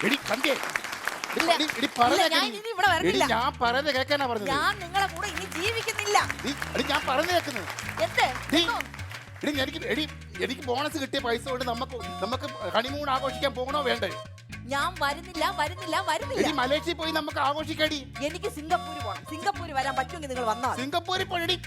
എടി കണ്ടേ ഞാൻ പറയുന്നത് കേൾക്കാനാ പറഞ്ഞത്. ഞാൻ നിങ്ങളെ കൂടെ ഇനി ജീവിക്കുന്നില്ല. ഞാൻ പറഞ്ഞു കേൾക്കുന്നത്. എനിക്ക് ബോണസ് കിട്ടിയ പൈസ കൊണ്ട് നമുക്ക് ഹണിമൂൺ ആഘോഷിക്കാൻ പോകണോ വേണ്ടേ? ഞാൻ വരുന്നില്ല. മലേഷ്യയിൽ പോയി നമുക്ക് ആഘോഷിക്കടി. എനിക്ക് സിംഗപ്പൂർ പോകണം. സിംഗപ്പൂർ വരാൻ പറ്റുമെങ്കിൽ നിങ്ങൾ വന്നാൽ. സിംഗപ്പൂരിൽ പോയി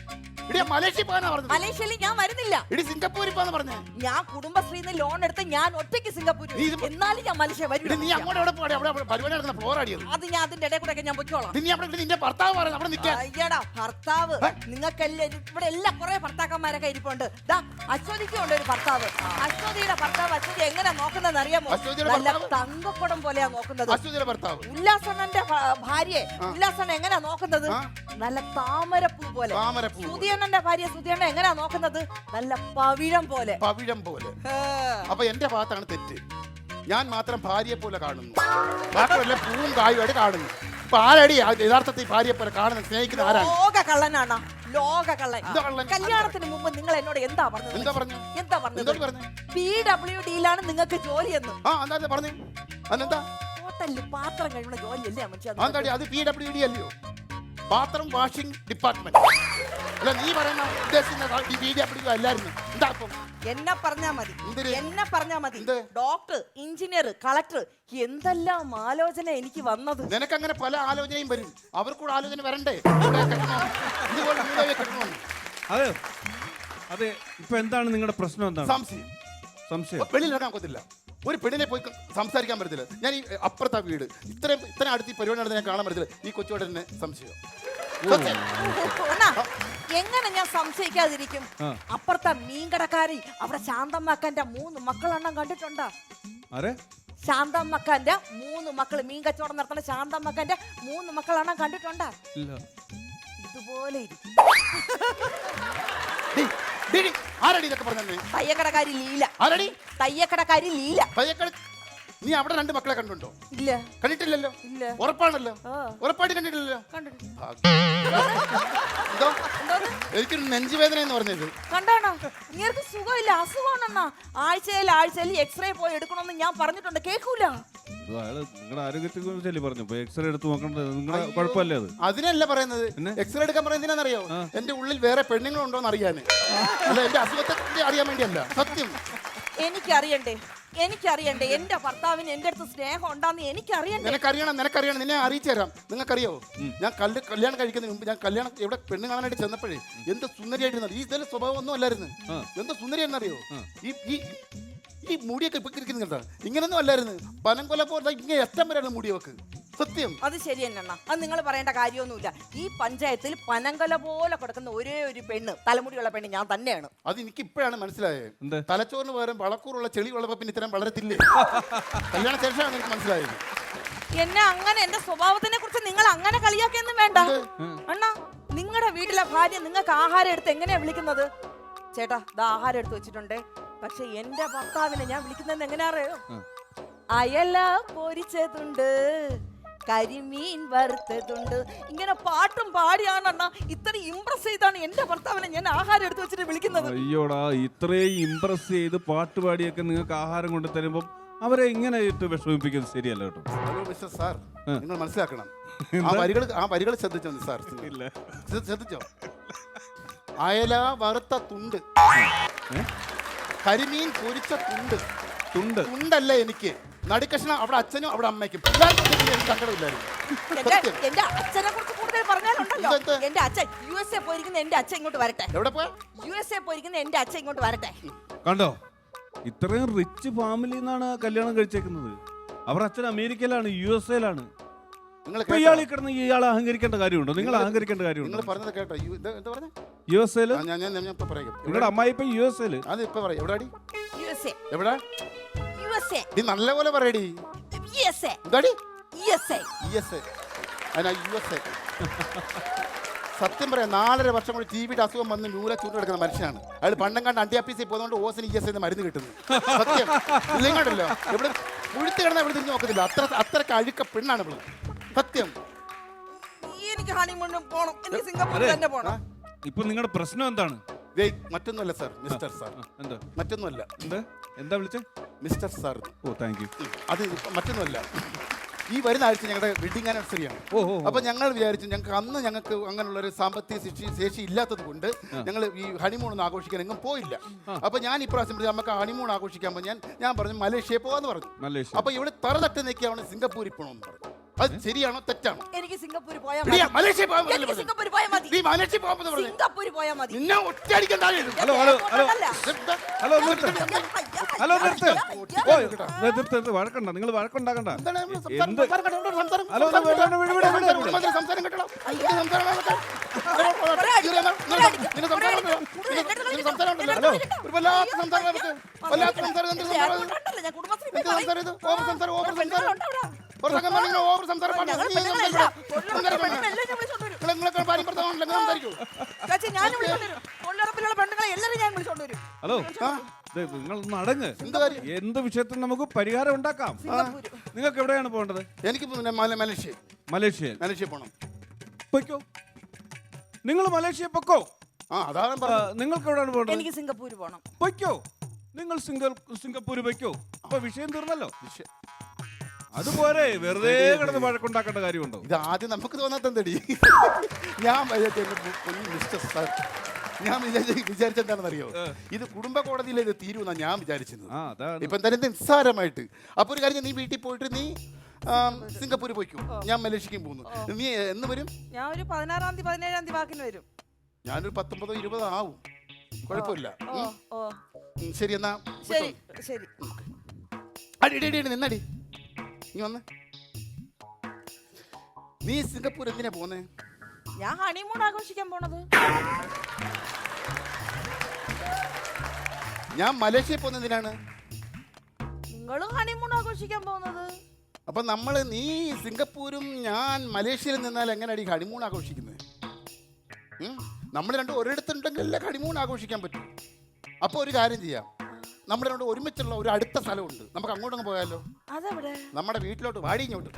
മലേഷ്യയിൽ പോകാനാ പറഞ്ഞത്. മലേഷ്യയിൽ ഞാൻ വരുന്നില്ല. സിംഗപ്പൂരിൽ പോകാന്ന് പറഞ്ഞേ. ഞാൻ കുടുംബശ്രീന്ന് ലോൺ എടുത്ത് ഞാൻ ഒറ്റയ്ക്ക് സിംഗപ്പൂർ. എന്നാലും ഞാൻ മലേഷ്യ വരും. നീ അങ്ങോട്ട് എവിടെ പോയി? അവിടെ പരിപാടി നടക്കുന്ന ഫ്ലോർ അടിയത്. അത് ഞാൻ അതിന്റെ ഇടയിൽ കൂടെ ഞാൻ പൊയ്ക്കോളാം. നിന്റെ ഭർത്താവ് പറഞ്ഞു അവിടെ നിൽക്കാൻ. അയ്യടാ ഭർത്താവ്, നിങ്ങൾക്കെല്ലാം ഇവിടെ എല്ലാം കുറെ ഭർത്താക്കന്മാരൊക്കെ ഇരിപ്പുണ്ട്. അശ്വതിക്കുണ്ട് ഒരു ഭർത്താവ്. അശ്വതിയുടെ ഭർത്താവ് അശ്വതി എങ്ങനെ നോക്കുന്നത് അറിയാമോ? നല്ല തങ്കക്കുടം പോലെയാ നോക്കുന്നത്. ഉല്ലാസണ്ണന്റെ ഭാര്യയെ ഉല്ലാസണ്ണ എങ്ങനെയാ നോക്കുന്നത്? നല്ല താമരപ്പൂ പോലെ. സുധിയണ്ണന്റെ ഭാര്യ സുധിയണ്ണ എങ്ങനെയാ നോക്കുന്നത്? നല്ല പവിഴം പോലെ. അപ്പൊ എന്റെ ഭാഗത്താണ് തെറ്റ്. ഞാൻ മാത്രം ഭാര്യയെ പോലെ കാണുന്നു, ബാക്കിയുള്ള പൂവും കായുമായിട്ട് കാണുന്നു. അപ്പൊ ആരടി യഥാർത്ഥത്തിൽ ഭാര്യയെ പോലെ കാണുന്നത്? സ്നേഹിക്കുന്ന ആരാണ്? ലോക കള്ളനാണ്. ലോക കള്ളൻ. കല്യാണത്തിന് മുമ്പ് നിങ്ങൾ എന്നോട് എന്താ പറഞ്ഞത്? PWDയിലാണ് നിങ്ങൾക്ക് ജോലിയെന്ന്. ഹോട്ടലിൽ പാത്രം കഴിയുന്ന ജോലിയല്ലേ മനുഷ്യ? അത് PWD അല്ലയോ? ബാത്റൂം വാഷിംഗ് ഡിപ്പാർട്ട്മെന്റ് അല്ല നീ പറയുന്ന ഉദ്ദേശിക്കുന്ന അല്ലായിരുന്നു. എന്താ അപ്പം? എന്നെ പറഞ്ഞാ മതി. ഡോക്ടർ, എഞ്ചിനീയർ, കളക്ടർ, എന്തെല്ലാം ആലോചന എനിക്ക് വന്നത്. നിനക്ക് അങ്ങനെ പല ആലോചനയും വരും. അവർക്കൂടെ ആലോചന വരണ്ടേ? അതെ, ഇപ്പൊ എന്താണ് നിങ്ങളുടെ പ്രശ്നം? എന്താണ് സംശയം? വെളിയിലിറങ്ങാൻ പറ്റില്ല. ഒരു പെണ്ണിനെ പോയി സംസാരിക്കാൻ പറ്റത്തില്ല. ഞാൻ ഈ അപ്പുറത്തെ വീട് ഇത്രയും അടുത്ത് ഈ പരിപാടി നടന്ന് ഞാൻ കാണാൻ പറ്റത്തില്ല. ഈ കൊച്ചോടെ തന്നെ സംശയം. എങ്ങനെ ഞാൻ സംശയിക്കാതിരിക്കും? അപ്പുറത്തെ മീൻകടക്കാരി അവിടെ ശാന്തമ്മക്കന്റെ 3 മക്കളെണ്ണം കണ്ടിട്ടുണ്ടോ? ശാന്തമ്മക്കന്റെ 3 മക്കള്, മീൻ കച്ചവടം നടത്തുന്ന ശാന്തമ്മക്കന്റെ 3 മക്കളെണ്ണം കണ്ടിട്ടുണ്ടോ? ഇതുപോലെ തയ്യക്കടക്കാരി ലീല. നീ അവിടെ 2 മക്കളെ കണ്ടുണ്ടോ? ഇല്ല. കണ്ടിട്ടില്ലല്ലോ? ഇല്ല. ഉറപ്പാണല്ലോ? ഉറപ്പായിട്ട് കണ്ടിട്ടില്ലല്ലോ? എനിക്കൊരു നെഞ്ചുവേദന എന്ന് പറഞ്ഞത് കണ്ടാണോ? നിങ്ങൾക്ക് സുഖമില്ല, അസുഖമാണെന്നാ. ആഴ്ചയിൽ എക്സ്റേ പോയി എടുക്കണമെന്ന് ഞാൻ പറഞ്ഞിട്ടുണ്ട്. കേൾക്കൂല. നിങ്ങളുടെ ആരോഗ്യത്തെ കുറിച്ചല്ലേ പറഞ്ഞു? എക്സ്റേ എടുത്ത് നോക്കേണ്ടത് നിങ്ങളുടെ കുഴപ്പമല്ലേ? അത് അതിനല്ല പറയുന്നത്. എക്സ്റേ എടുക്കാൻ പറയുന്നത് എന്തിനാണെന്നറിയോ? എന്റെ ഉള്ളിൽ വേറെ പെണ്ണുങ്ങളുണ്ടോന്ന് അറിയാന്, അല്ല എന്റെ അസുഖത്തെ അറിയാൻ വേണ്ടിയല്ല. സത്യം എനിക്കറിയണ്ടേ എന്റെ ഭർത്താവിന് എന്റെ അടുത്ത് സ്നേഹം ഉണ്ടാന്ന് എനിക്കറിയണ്ടേ? നിനക്കറിയണം. നിന്നെ അറിയിച്ചു തരാം. നിങ്ങൾക്കറിയോ, ഞാൻ കല്യാണം കഴിക്കുന്നതിന് മുമ്പ് ഞാൻ കല്യാണം ഇവിടെ പെണ്ണ് കാണാനായിട്ട് ചെന്നപ്പോഴേ എന്ത് സുന്ദരിയായിരുന്നു. ഈ ഇതിന്റെ സ്വഭാവം ഒന്നും അല്ലായിരുന്നു. എന്ത് സുന്ദരിയാണെന്നറിയോ? ഈ മുടിയൊക്കെ ഇപ്പൊ ഇരിക്കുന്നുണ്ടാ, ഇങ്ങനൊന്നും അല്ലായിരുന്നു. പനംകൊല പോലെ ഇങ്ങനെ എത്താൻ വരെയാണ് മുടിയൊക്കെ. സത്യം. അത് ശരി തന്നെ. അത് നിങ്ങൾ പറയേണ്ട കാര്യമൊന്നുമില്ല. ഈ പഞ്ചായത്തിൽ പനംകൊല പോലെ കൊടുക്കുന്ന ഒരേ ഒരു പെണ്ണ്, തലമുടിയുള്ള പെണ്ണ് ഞാൻ തന്നെയാണ്. അത് എനിക്ക് ഇപ്പോഴാണ് മനസ്സിലായത്. തലച്ചോറിന് പകരം വളക്കൂറുള്ള ചെളി വളർന്നപ്പോ പിന്നെ ഇത്തരം വളരത്തില്ലേ? കല്യാണ ശേഷമാണ് എനിക്ക് മനസ്സിലായത്. എന്നെ അങ്ങനെ എന്റെ സ്വഭാവത്തിനെ കുറിച്ച് നിങ്ങൾ അങ്ങനെ കളിയാക്കൊന്നും വേണ്ട അണ്ണാ. നിങ്ങളുടെ വീട്ടിലെ ഭാര്യ നിങ്ങൾക്ക് ആഹാരം എടുത്ത് എങ്ങനെയാ വിളിക്കുന്നത്? ചേട്ടാ ദാ ആഹാരം എടുത്ത് വെച്ചിട്ടുണ്ട്. പക്ഷെ എന്റെ ഭർത്താവിനെ ഞാൻ വിളിക്കുന്നത് എങ്ങനെയാ അറിയോ? അയല പൊരിച്ചതുണ്ട്, കരിമീൻ വറുത്തതുണ്ട്. ഇങ്ങനെ പാട്ടും പാടിയാണ് അണ്ണാ. ഇത്ര ഇംപ്രസ് ചെയ്താണ് എന്റെ ഭർത്താവിനെ ഞാൻ ആഹാരം എടുത്ത് വെച്ചിട്ട് വിളിക്കുന്നത്. അയ്യോടാ, ഇത്രയും ഇംപ്രസ് ചെയ്ത് പാട്ട് പാടിയൊക്കെ നിങ്ങൾക്ക് ആഹാരം കൊണ്ട് തരുമ്പോ അവരെ ഇങ്ങനെ ഇട്ട് വിഷമിപ്പിക്കുന്നത് ശരിയല്ല കേട്ടോ. മിസ്റ്റർ സാർ, നിങ്ങൾ മനസ്സിലാക്കണം. ആ വരികൾ ശ്രദ്ധിച്ചോ സാർ? ശ്രദ്ധിച്ചോ? അയല വറുത്ത തുണ്ട്, കരിമീൻ പൊരിച്ച തുണ്ടല്ല എനിക്ക്. നടുക്കഷ്ണം അവിടെ അച്ഛനും അവിടെ അമ്മയ്ക്കും. സങ്കടമില്ലായിരുന്നു. എന്റെ അച്ഛനെ കുറിച്ച് കൂടുതൽ പറഞ്ഞാലുണ്ടല്ലോ. എന്റെ അച്ഛൻ USA പോയിരിക്കുന്ന എന്റെ അച്ഛൻ ഇങ്ങോട്ട് വരട്ടെ. എവിടെ പോയാ? USA പോയിരിക്കുന്ന എന്റെ അച്ഛൻ ഇങ്ങോട്ട് വരട്ടെ. കണ്ടോ, ഇത്രയും റിച്ച് ഫാമിലി നിന്നാണ് കല്യാണം കഴിച്ചേക്കുന്നത്. അവർ അച്ഛൻ അമേരിക്കയിലാണ്, USA-ലാണ്. ഇയാളെ കിടന്ന് ഇയാളെ അഹങ്കരിക്കേണ്ട കാര്യമുണ്ടോ? നിങ്ങൾ അഹങ്കരിക്കേണ്ട കാര്യമുണ്ടോ? USA-ല് നിങ്ങളുടെ അമ്മായി ഇപ്പൊ USA-ല്. നല്ലപോലെ പറയടി. സത്യം പറയാം, 4.5 വർഷം കൂടി ടിവിയുടെ അസുഖം വന്ന് നൂല ചൂണ്ടെടുക്കുന്ന മനുഷ്യനാണ് അയാൾ. പണ്ടം കണ്ട് അണ്ടിയാപ്പീസിൽ പോകുന്നതുകൊണ്ട് ഓസിന് ESA മരുന്ന് കിട്ടുന്നു. സത്യം ഇല്ലെങ്കണ്ടല്ലോ ഇവിടെ മുഴുത്ത് കിടന്ന ഇവിടെ തിരിഞ്ഞു നോക്കത്തില്ല. അത്രക്ക് അഴുക്ക പെണ്ണാണ് ഇവിടെ. സത്യം. എനിക്ക് ഹണിമൂണിന് പോണം. എനിക്ക് സിംഗപ്പൂരിൽ തന്നെ പോണം. ഇപ്പൊ നിങ്ങളുടെ പ്രശ്നം എന്താണ്? മറ്റൊന്നുമല്ല സാർ, മിസ്റ്റർ സാർ, മറ്റൊന്നുമല്ല. എന്താ വിളിച്ചേ? Mister sir. ഓ താങ്ക് യു. അത് മറ്റൊന്നുമല്ല, ഈ വരുന്ന ആഴ്ച ഞങ്ങളുടെ വെഡിങ് ആനിവേഴ്സറിയാണ്. അപ്പൊ ഞങ്ങൾ വിചാരിച്ചു ഞങ്ങൾക്ക് അങ്ങനെയുള്ള ഒരു സാമ്പത്തിക ശേഷി ഇല്ലാത്തത് കൊണ്ട് ഞങ്ങൾ ഈ ഹണിമൂൺ ഒന്നും ആഘോഷിക്കാൻ എങ്ങും പോയില്ല. അപ്പൊ ഞാൻ ഇപ്രാവശ്യം നമുക്ക് ഹണിമൂൺ ആഘോഷിക്കാൻ ഞാൻ പറഞ്ഞു മലേഷ്യ പോവാന്ന് പറഞ്ഞു. അപ്പൊ ഇവിടെ തറ തട്ട് നിൽക്കുകയാണ് സിംഗപ്പൂരിൽ പോകണമെന്ന് പറഞ്ഞു. അത് ശരിയാണോ തെറ്റാണോ? എനിക്ക് സിംഗപ്പൂർ പോയാൽ മലേഷ്യ സിംഗപ്പൂർ പോയാൽ മതി. നീ മലേഷ്യ പോകുമ്പോൾ സിംഗപ്പൂർ പോയാൽ മതി. നിന്നെ ഒറ്റയടിക്കാൻ താഴെ ഹലോ നിർത്ത് വഴക്കണ്ട, നിങ്ങൾ വഴക്കുണ്ടാക്കണ്ട. സംസാരം കേട്ടോ. ഹലോ നിങ്ങൾ നടങ്ങ്. എന്ത് വിഷയത്തിൽ നമുക്ക് പരിഹാരം ഉണ്ടാക്കാം. നിങ്ങൾക്ക് എവിടെയാണ് പോകേണ്ടത്? എനിക്ക് മലേഷ്യ പോകണം. പൊയ്ക്കോ, നിങ്ങൾ മലേഷ്യ പൊക്കോ. നിങ്ങൾക്ക് എവിടെയാണ് പോകേണ്ടത്? എനിക്ക് സിംഗപ്പൂർ പോകണം. പൊയ്ക്കോ, നിങ്ങൾ സിംഗപ്പൂർ പൊയ്ക്കോ. അപ്പൊ വിഷയം തീർന്നല്ലോ. അതുപോലെ വെറുതെ കിടന്ന് വഴക്കുണ്ടാക്കേണ്ട കാര്യമുണ്ടോ? ഇത് ആദ്യം നമുക്ക് തോന്നാത്തടി. ഞാൻ വിചാരിച്ചെന്താണെന്നറിയോ, ഇത് കുടുംബ കോടതിയിൽ ഇത് തീരുമെന്നാ ഞാൻ വിചാരിച്ചത്. ഇപ്പൊ എന്തായാലും നിസ്സാരമായിട്ട്. അപ്പൊ ഒരു കാര്യം, നീ വീട്ടിൽ പോയിട്ട് നീ സിംഗപ്പൂർ പോയിക്കോ, ഞാൻ മലേഷ്യക്കും പോകുന്നു. നീ എന്ന് വരും? ഞാൻ ഒരു 16-ാം തീയതി 17-ാം തീയതി വാക്കിന് വരും. ഞാനൊരു 19-20 ആവും. കുഴപ്പമില്ല. ശരി എന്നാ ശരി ശരി. അടി നിന്നടി. നീ വന്ന്. നീ സിംഗപ്പൂർ എന്തിനാ പോന്നേ? ഞാൻ ഹണിമൂൺ ആഘോഷിക്കാൻ പോണത്. ഞാൻ മലേഷ്യ പോകുന്നത് എന്തിനാണ്? നിങ്ങളും ഹണിമൂൺ ആഘോഷിക്കാൻ പോകുന്നത്. അപ്പൊ നീ സിംഗപ്പൂരും ഞാൻ മലേഷ്യയിൽ നിന്നാൽ എങ്ങനെയാണ് ഈ ഹണിമൂൺ ആഘോഷിക്കുന്നത്? നമ്മൾ രണ്ടും ഒരിടത്തുണ്ടെങ്കിലല്ലേ ഹണിമൂൺ ആഘോഷിക്കാൻ പറ്റും. അപ്പൊ ഒരു കാര്യം ചെയ്യാം, നമ്മുടെ രണ്ട് ഒരുമിച്ചുള്ള ഒരു അടുത്ത സ്ഥലമുണ്ട്, നമുക്ക് അങ്ങോട്ടങ്ങ് പോയാലോ? അതെവിടെ? നമ്മുടെ വീട്ടിലോട്ട് വാടി ഇങ്ങോട്ട്.